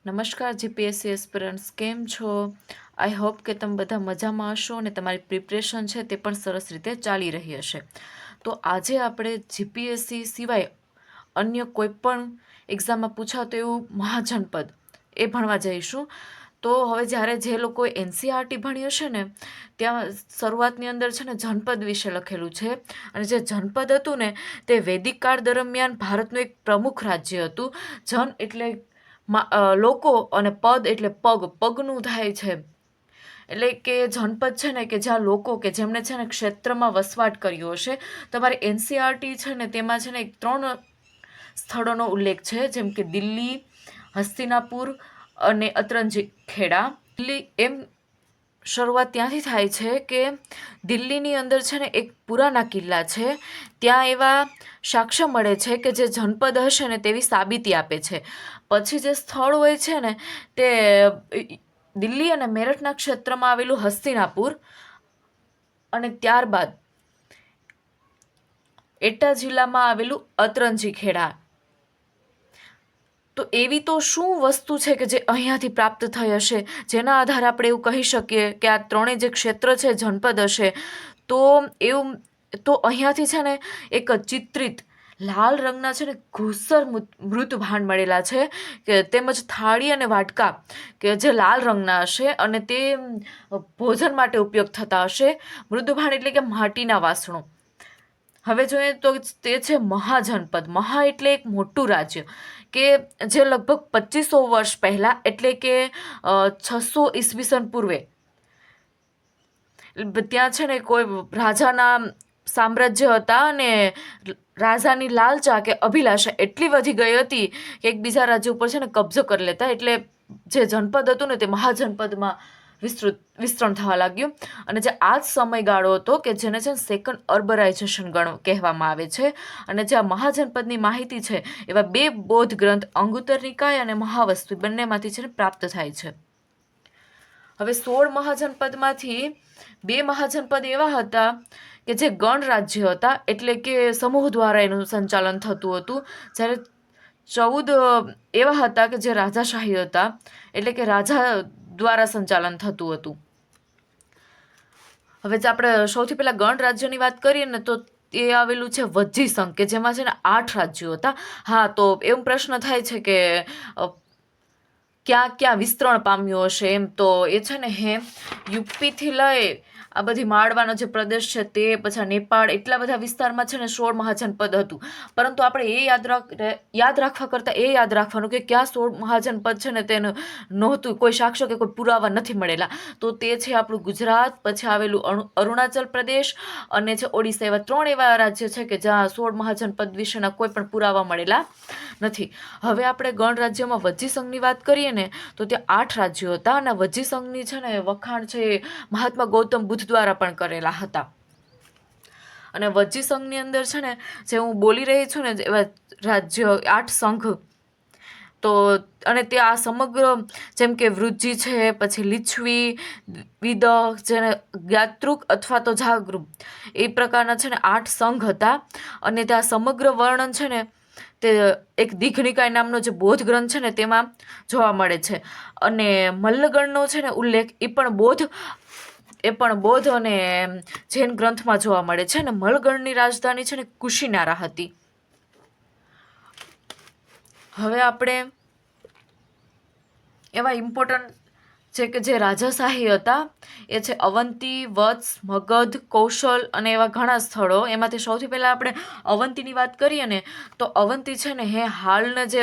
નમસ્કાર GPSC aspirants, કેમ છો? આઈ હોપ કે તમે બધા મજામાં હશો અને તમારી પ્રિપરેશન છે તે પણ સરસ રીતે ચાલી રહી હશે. તો આજે આપણે જીપીએસસી સિવાય અન્ય કોઈ પણ એક્ઝામમાં પૂછાતું એવું મહાજનપદ એ ભણવા જઈશું. તો હવે જ્યારે જે લોકોએ એનસીઆરટી ભણી હશે ને ત્યાં શરૂઆતની અંદર છે ને જનપદ વિશે લખેલું છે. અને જે જનપદ હતું ને તે વૈદિક કાળ દરમિયાન ભારતનું એક પ્રમુખ રાજ્ય હતું. જન એટલે લોકો અને પદ એટલે પગનું થાય છે. એટલે કે જનપદ છે ને કે જ્યાં લોકો કે જેમણે છે ને ક્ષેત્રમાં વસવાટ કર્યો હશે. તમારે એનસીઆરટી છે ને તેમાં છે ને 3 સ્થળોનો ઉલ્લેખ છે, જેમ કે દિલ્હી, હસ્તિનાપુર અને અતરંજી ખેડા. દિલ્હી એમ શરૂઆત ત્યાંથી થાય છે કે દિલ્હીની અંદર છે ને એક પુરાના કિલ્લા છે. ત્યાં એવા સાક્ષ્ય મળે છે કે જે જનપદ હશે ને તેવી સાબિતી આપે છે. પછી જે સ્થળ હોય છે ને તે દિલ્હી અને મેરઠના ક્ષેત્રમાં આવેલું હસ્તિનાપુર અને ત્યારબાદ એટા જિલ્લામાં આવેલું અતરંજી ખેડા. તો એવી તો શું વસ્તુ છે કે જે અહીંયાથી પ્રાપ્ત થઈ હશે, જેના આધારે આપણે એવું કહી શકીએ કે આ ત્રણેય જે ક્ષેત્ર છે જનપદ હશે. તો એવું તો અહીંયાથી છે ને એક ચિત્રિત લાલ રંગના છે ને ઘૂસર મૃત ભાંડ મળેલા છે, કે તેમજ થાળી અને વાટકા કે જે લાલ રંગના હશે અને તે ભોજન માટે ઉપયોગ થતા હશે. મૃદુભાંડ એટલે કે માટીના વાસણો. હવે જોઈએ તો તે છે મહાજનપદ. મહા એટલે એક મોટું રાજ્ય કે જે લગભગ 2500 વર્ષ પહેલાં એટલે કે 600 ઈસવીસન પૂર્વે ત્યાં છે ને કોઈ રાજાના સામ્રાજ્ય હતા અને રાજાની લાલચા કે અભિલાષા એટલી વધી ગઈ હતી કે એકબીજા રાજ્ય ઉપર છે ને કબજો કરી લેતા. એટલે જે જનપદ હતું ને તે મહાજનપદમાં વિસ્તરણ થવા લાગ્યું. અને જે આ જ સમયગાળો હતો કે જેને છે સેકન્ડ અર્બરાઇઝેશન કહેવામાં આવે છે. અને જે આ મહાજનપદની માહિતી છે એવા 2 બૌદ્ધ ગ્રંથ અંગુત્તર નિકાય અને મહાવસ્તુ બંનેમાંથી છે ને પ્રાપ્ત થાય છે. હવે 16 મહાજનપદમાંથી 2 મહાજનપદ એવા હતા કે જે ગણ રાજ્ય હતા, એટલે કે સમૂહ દ્વારા એનું સંચાલન થતું હતું. જ્યારે 14 એવા હતા કે જે રાજાશાહી હતા, એટલે કે રાજા દ્વારા સંચાલન થતું હતું. હવે જે આપણે સૌથી પહેલા ગણ રાજ્યની વાત કરીએ ને તો એ આવેલું છે વજ્જી સંઘ, કે જેમાં છે ને 8 રાજ્યો હતા. હા, તો એમ પ્રશ્ન થાય છે કે ક્યાં ક્યાં વિસ્તરણ પામ્યું હશે એમ. તો એ છે ને યુપીથી લઈ આ બધી માળવાનો જે પ્રદેશ છે તે, પછી નેપાળ, એટલા બધા વિસ્તારમાં છે ને 16 મહાજનપદ હતું. પરંતુ આપણે એ યાદ રાખવા કરતાં એ યાદ રાખવાનું કે ક્યાં 16 મહાજનપદ છે ને તેનું નહોતું, કોઈ સાક્ષ્ય કે કોઈ પુરાવા નથી મળેલા. તો તે છે આપણું ગુજરાત, પછી આવેલું અરુણાચલ પ્રદેશ અને છે ઓડિશા. એવા 3 એવા રાજ્ય છે કે જ્યાં 16 મહાજનપદ વિશેના કોઈ પણ પુરાવા મળેલા નથી. હવે આપણે ગણ રાજ્યમાં વજ્જી સંઘની વાત કરીએ ને તો ત્યાં 8 રાજ્યો હતા. અને વજ્જી સંઘની છે ને વખાણ છે મહાત્મા ગૌતમ બુદ્ધ દ્વારા પણ કરેલા હતા. અને વજ્જી સંઘની અંદર છે ને જે હું બોલી રહી છું ને એવા રાજ્ય 8 સંઘ. તો અને તે આ સમગ્ર જેમ કે વૃજ્જી છે, પછી લીછવી, વિદહ, જેને જ્ઞાતૃક અથવા તો જાગૃત, એ પ્રકારના છે ને 8 સંઘ હતા. અને ત્યાં સમગ્ર વર્ણન છે ને તે એક દીઘનિકાય નામનો જે બૌદ્ધ ગ્રંથ છે ને તેમાં જોવા મળે છે. અને મલ્લગણનો છે ને ઉલ્લેખ એ પણ બૌદ્ધ અને જૈન ગ્રંથમાં જોવા મળે છે. અને મલગણની રાજધાની છે ને કુશીનારા હતી. હવે આપણે એવા ઇમ્પોર્ટન્ટ છે કે જે રાજાશાહી હતા એ છે અવંતી, વત્સ, મગધ, કૌશલ અને એવા ઘણા સ્થળો. એમાંથી સૌથી પહેલાં આપણે અવંતીની વાત કરીએ ને તો અવંતી છે ને હાલના જે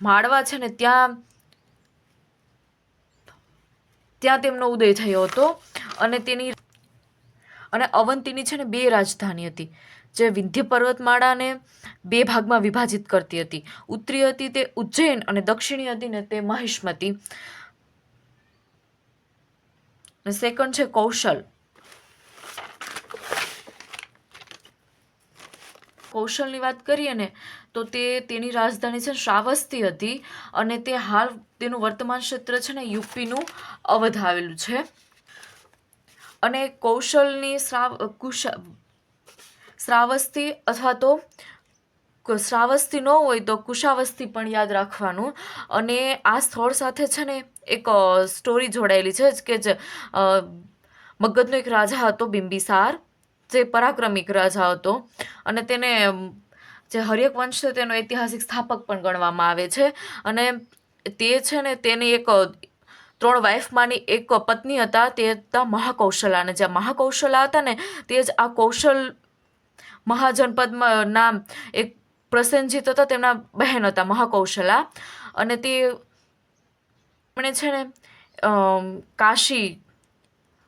માળવા છે ને ત્યાં તેમનો ઉદય થયો હતો. અને અવંતીની છે ને 2 રાજધાની હતી, જે વિંધ્ય પર્વતમાળાને 2 ભાગમાં વિભાજિત કરતી હતી. ઉત્તરી હતી તે ઉજ્જૈન અને દક્ષિણી હતી ને તે મહિષ્મતી. સેકન્ડ છે કૌશલ. કૌશલની વાત કરીએ ને તો તેની રાજધાની છે શ્રાવસ્તી હતી. અને તે હાલ તેનું વર્તમાન ક્ષેત્ર છે ને યુપીનું અવધ આવેલું છે. અને કૌશલની શ્રાવસ્તી અથવા તો શ્રાવસ્તી ન હોય તો કુશાવસ્તી પણ યાદ રાખવાનું. અને આ સ્થળ સાથે છે ને એક સ્ટોરી જોડાયેલી છે કે જે મગધનો એક રાજા હતો બિંબિસાર, જે પરાક્રમિક રાજા હતો, અને તેને જે હર્યક વંશ છે તેનો ઐતિહાસિક સ્થાપક પણ ગણવામાં આવે છે. અને તે છે ને તેની એક 3 વાઇફમાંની એક પત્ની હતા, તે હતા મહાકૌશલા. અને જે મહાકૌશલા હતા ને તે જ આ કૌશલ મહાજનપદમાં નામ એક પ્રસેનજીત હતા, તેમના બહેન હતા મહાકૌશલા. અને તેમણે છે ને કાશી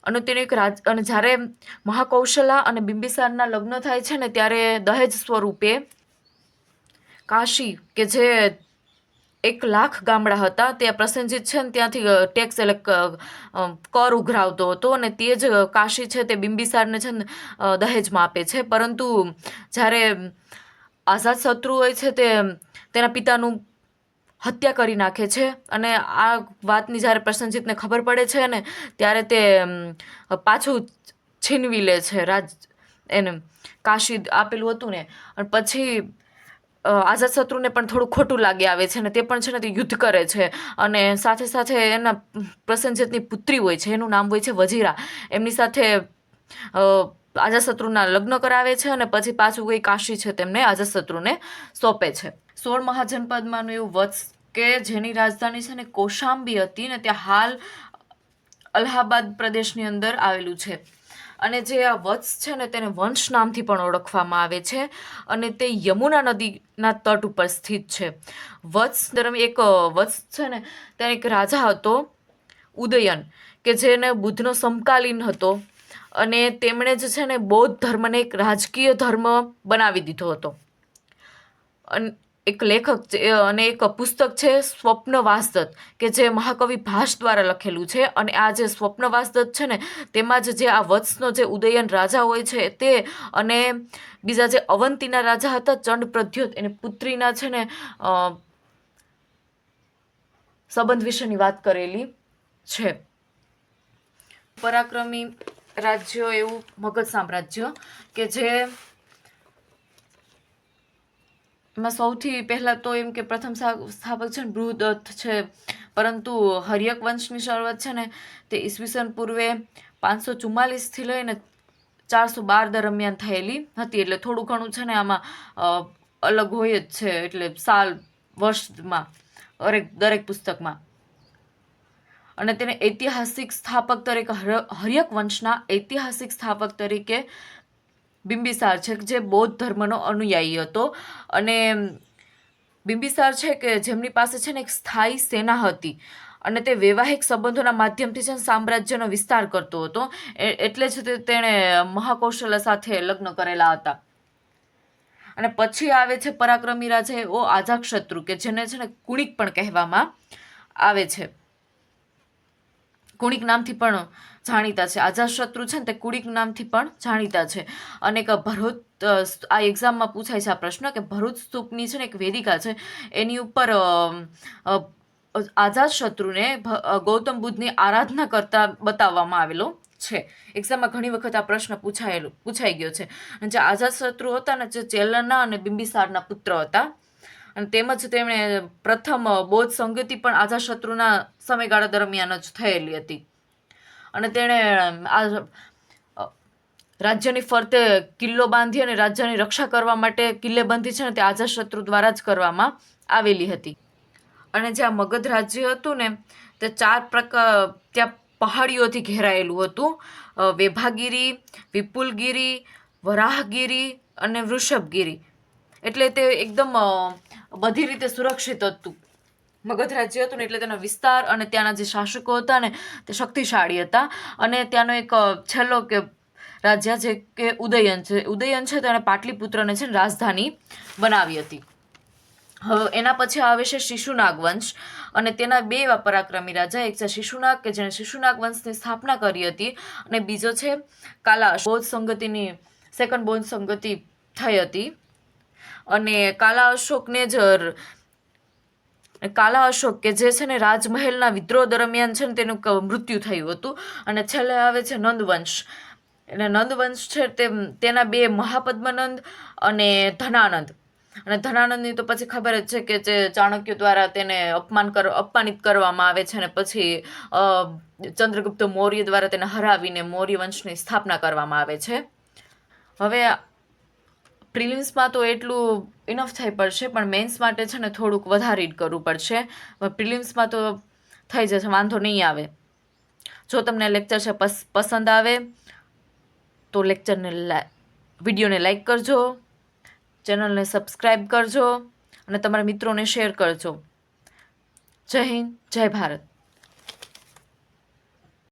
અને તેને એક અને જ્યારે મહાકૌશલા અને બિંબિસારના લગ્ન થાય છે ને ત્યારે દહેજ સ્વરૂપે કાશી, કે જે 1,00,000 ગામડા હતા, તે પ્રસેનજીત છે ને ત્યાંથી ટેક્સ એટલે કર ઉઘરાવતો હતો. અને તે જ કાશી છે તે બિંબિસારને છે ને દહેજમાં આપે છે. પરંતુ જ્યારે આઝાદ શત્રુ હોય છે તે તેના પિતાનું હત્યા કરી નાખે છે. અને આ વાતની જ્યારે પ્રસેનજીતને ખબર પડે છે ને ત્યારે તે પાછું છીનવી લે છે એને કાશી આપેલું હતું ને. અને પછી આઝાદ શત્રુને પણ થોડું ખોટું લાગી આવે છે, અને તે પણ છે ને તે યુદ્ધ કરે છે. અને સાથે સાથે એના પ્રસેનજીતની પુત્રી હોય છે, એનું નામ હોય છે વજીરા. એમની સાથે આઝાદ શત્રુના લગ્ન કરાવે છે, અને પછી પાછું કોઈ કાશી છે તેમને આઝાદ શત્રુને સોંપે છે. 16 મહાજનપદમાંનું એવું વત્સ કે જેની રાજધાની છે ને કૌશાંબી હતી, ને ત્યાં હાલ અલ્હાબાદ પ્રદેશની અંદર આવેલું છે. અને જે આ વત્સ છે ને તેને વંશ નામથી પણ ઓળખવામાં આવે છે. અને તે યમુના નદીના તટ ઉપર સ્થિત છે. વત્સ દરમિયાન એક વત્સ છે ને તેને એક રાજા હતો ઉદયન, કે જેને બુદ્ધનો સમકાલીન હતો. અને તેમણે જ છે ને બૌદ્ધ ધર્મને એક રાજકીય ધર્મ બનાવી દીધો હતો. અને એક લેખક અને એક પુસ્તક છે સ્વપ્ન વાસદત્ત, કે જે મહાકવિ ભાસ દ્વારા લખેલું છે. અને આ જે સ્વપ્ન વાસદત્ત છે ને તેમાં જ જે આ વત્સનો જે ઉદયન રાજા હોય છે તે, અને બીજા જે અવંતીના રાજા હતા ચંડ પ્રદ્યોત, એની પુત્રીના છે ને સંબંધ વિશેની વાત કરેલી છે. પરાક્રમી રાજ્ય એવું મગધ સામ્રાજ્ય કે જે એમાં સૌથી પહેલાં તો એમ કે પ્રથમ સ્થાપક છે ને બૃહદત્ત છે. પરંતુ હર્યક વંશની શરૂઆત છે ને તે ઈસવીસન પૂર્વે 544 લઈને 412 દરમિયાન થયેલી હતી. એટલે થોડું ઘણું છે ને આમાં અલગ હોય જ છે, એટલે સાલ વર્ષમાં દરેક પુસ્તકમાં. અને તેને ઐતિહાસિક સ્થાપક તરીકે હર્યક વંશના ઐતિહાસિક સ્થાપક તરીકે બિંબિસાર છે, જે બૌદ્ધ ધર્મનો અનુયાયી હતો. અને બિંબિસાર છે કે જેમની પાસે છે ને એક સ્થાયી સેના હતી, અને તે વૈવાહિક સંબંધોના માધ્યમથી છે સામ્રાજ્યનો વિસ્તાર કરતો હતો. એટલે જ તેણે મહાકૌશલા સાથે લગ્ન કરેલા હતા. અને પછી આવે છે પરાક્રમી રાજા એવો અજાતશત્રુ, કે જેને છે ને કુણિક પણ કહેવામાં આવે છે. કુણિક નામથી પણ જાણીતા છે. અજાતશત્રુ છે ને તે કુણિક નામથી પણ જાણીતા છે. અને એક ભરૂચ, આ એક્ઝામમાં પૂછાય છે આ પ્રશ્ન, કે ભરૂચ સ્તૂપની છે ને એક વેદિકા છે, એની ઉપર અજાતશત્રુને ગૌતમ બુદ્ધની આરાધના કરતા બતાવવામાં આવેલો છે. એક્ઝામમાં ઘણી વખત આ પ્રશ્ન પૂછાઈ ગયો છે. અને જે અજાતશત્રુ હતા ને જે ચેલના અને બિંબિસારના પુત્ર હતા. અને તેમજ તેમણે પ્રથમ બૌદ્ધ સંગતિ પણ અજાતશત્રુના સમયગાળા દરમિયાન જ થયેલી હતી. અને તેણે આ રાજ્યની ફરતે કિલ્લો બાંધી અને રાજ્યની રક્ષા કરવા માટે કિલ્લેબંધી છે ને તે અજાતશત્રુ દ્વારા જ કરવામાં આવેલી હતી. અને જે આ મગધ રાજ્ય હતું ને તે 4 પ્રકાર ત્યાં પહાડીઓથી ઘેરાયેલું હતું. વેભાગીરી, વિપુલગીરી, વરાહગીરી અને વૃષભગીરી. એટલે તે એકદમ બધી રીતે સુરક્ષિત હતું. મગધ રાજ્ય હતું ને એટલે તેનો વિસ્તાર અને ત્યાંના જે શાસકો હતા ને તે શક્તિશાળી હતા. અને ત્યાંનો એક છેલ્લો કે રાજા જે કે ઉદયન છે તેણે પાટલીપુત્રને છે ને રાજધાની બનાવી હતી. હવે એના પછી આવે છે શિશુનાગ વંશ, અને તેના 2 એવા પરાક્રમી રાજા, એક છે શિશુનાગ કે જેણે શિશુનાગ વંશની સ્થાપના કરી હતી, અને બીજો છે કાલા બૌદ્ધ સંગતિની સેકન્ડ બૌદ્ધ સંગતિ થઈ હતી. અને કાલા અશોક કે જે છે ને રાજમહેલના વિદ્રોહ દરમિયાન છે ને તેનું મૃત્યુ થયું હતું. અને છેલ્લે આવે છે નંદવંશ. એટલે નંદવંશ છે તેના 2 મહાપદ્મનંદ અને ધનાનંદ, અને ધનાનંદની તો પછી ખબર જ છે કે જે ચાણક્ય દ્વારા તેને અપમાનિત કરવામાં આવે છે, અને પછી ચંદ્રગુપ્ત મૌર્ય દ્વારા તેને હરાવીને મૌર્ય વંશની સ્થાપના કરવામાં આવે છે. હવે પ્રિલિમ્સમાં તો એટલું ઇનફ થઈ પડશે, પણ મેન્સ માટે છે ને થોડુંક વધારે રીડ કરવું પડશે. પ્રિલિમ્સમાં તો થઈ જશે, વાંધો નહીં આવે. જો તમને લેક્ચર છે પસંદ આવે તો વિડીયોને લાઈક કરજો, ચેનલને સબસ્ક્રાઈબ કરજો અને તમારા મિત્રોને શેર કરજો. જય હિન્દ, જય ભારત.